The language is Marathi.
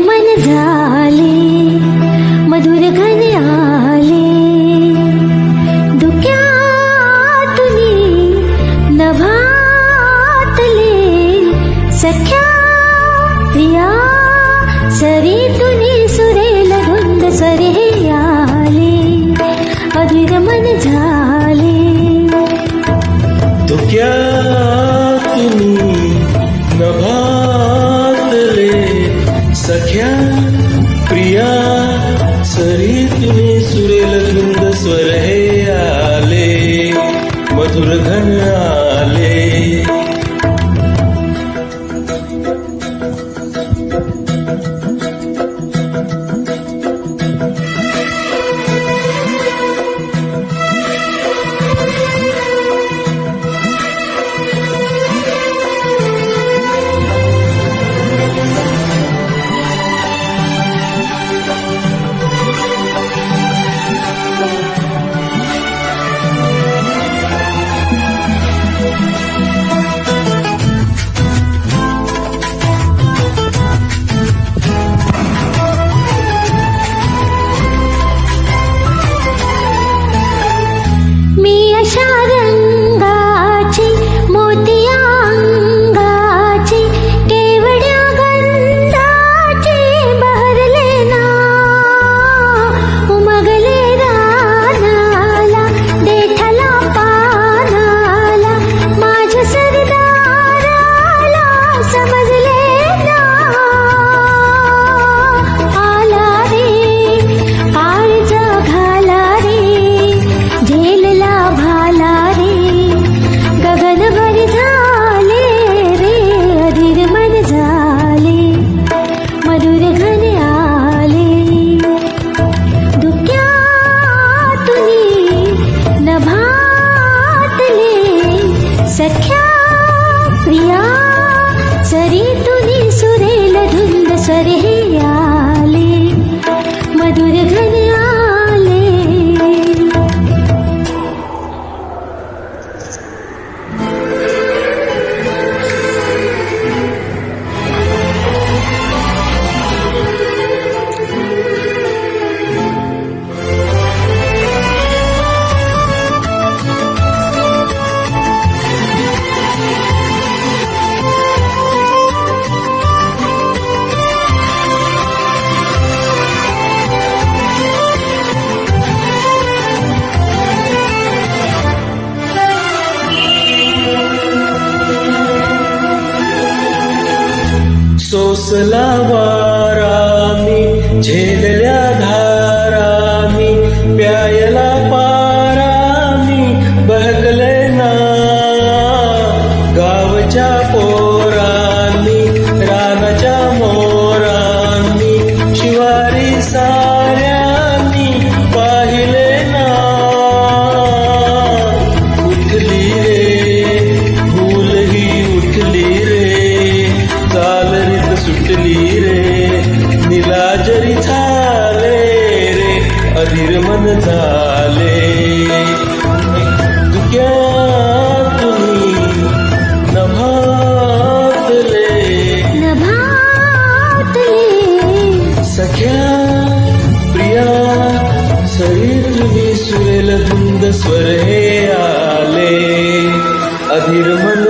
मन झाले मधुर घन आले धुक्यातुनी नभातले सख्या प्रिया सरीतुनी सुरेल धुंद स्वरे आले अधीर मन झाले धुक्यातुनी नभातले सख्या प्रिया सरीतुनी सुरेल धुंद स्वर हे आले मधुर घन आले मी अशा रंगाची मोतिया अंगाची केवड्या गंधाची बहरले ना उमगले रानाला देठाला पानाला माझ्या सरदाराला समजले ना आला रे काळजा घाला रे झेलला भाला रे गगनभर झाले रे अधीर मन झाले मधुर घन आले धुक्यातुनी नभातले सख्या प्रिया सरीतुनी सुरेल धुंद स्वरे आले मधुर घन आले सोसला वारामी झेलल्या धारामी प्यायला पारामी बहकले ना गावच्या पोरांनी रानाच्या मोरांनी शिवारी साऱ्यांनी पाहिले ना उठली रे भूल ही उठली रे चालरीत सुटली रे निलाजरी झाले रे अधीर मन झाले धुक्यातुनी नभातले सख्या प्रिया सरीतुनी सुरेल धुंद स्वर हे आले अधीर मन